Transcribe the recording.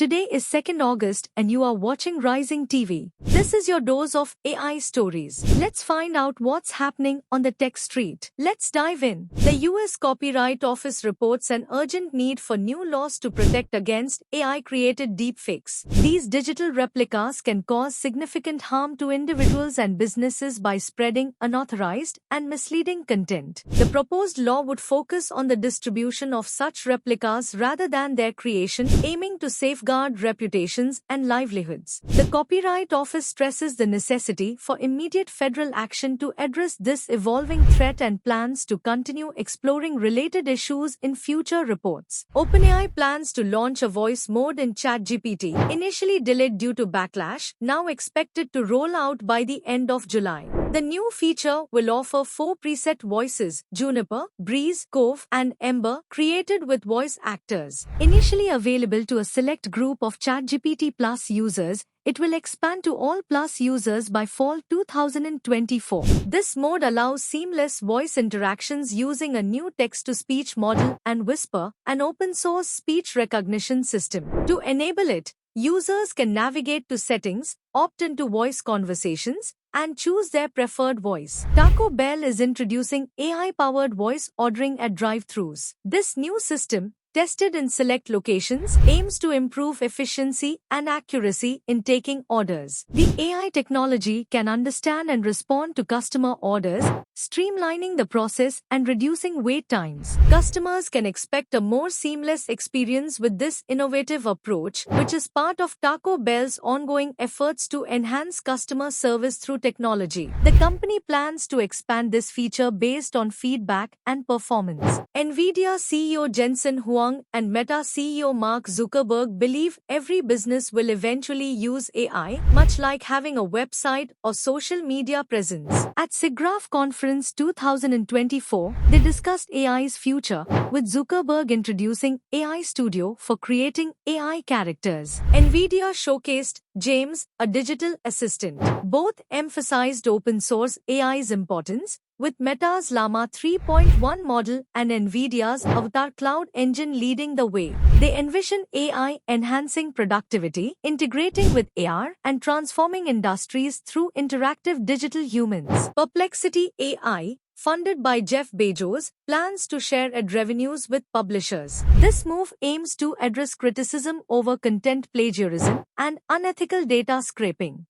Today is 2nd August and you are watching Rising TV. This is your dose of AI stories. Let's find out what's happening on the tech street. Let's dive in. The US Copyright Office reports an urgent need for new laws to protect against AI-created deepfakes. These digital replicas can cause significant harm to individuals and businesses by spreading unauthorized and misleading content. The proposed law would focus on the distribution of such replicas rather than their creation, aiming to safeguard reputations and livelihoods. The Copyright Office stresses the necessity for immediate federal action to address this evolving threat and plans to continue exploring related issues in future reports. OpenAI plans to launch a voice mode in ChatGPT, initially delayed due to backlash, now expected to roll out by the end of July. The new feature will offer 4 preset voices: Juniper, Breeze, Cove, and Ember, created with voice actors. Initially available to a select group of ChatGPT Plus users, it will expand to all Plus users by fall 2024. This mode allows seamless voice interactions using a new text-to-speech model and Whisper, an open-source speech recognition system. To enable it, users can navigate to Settings, opt into voice conversations, and choose their preferred voice. Taco Bell is introducing AI-powered voice ordering at drive-thrus. This new system, tested in select locations, aims to improve efficiency and accuracy in taking orders. The AI technology can understand and respond to customer orders, streamlining the process and reducing wait times. Customers can expect a more seamless experience with this innovative approach, which is part of Taco Bell's ongoing efforts to enhance customer service through technology. The company plans to expand this feature based on feedback and performance. NVIDIA CEO Jensen Huang and Meta CEO Mark Zuckerberg believe every business will eventually use AI, much like having a website or social media presence. At SIGGRAPH Conference 2024, they discussed AI's future, with Zuckerberg introducing AI Studio for creating AI characters. NVIDIA showcased James, a digital assistant. Both emphasized open-source AI's importance, with Meta's Llama 3.1 model and NVIDIA's Avatar Cloud engine leading the way. They envision AI enhancing productivity, integrating with AR, and transforming industries through interactive digital humans. Perplexity AI, funded by Jeff Bezos, plans to share ad revenues with publishers. This move aims to address criticism over content plagiarism and unethical data scraping.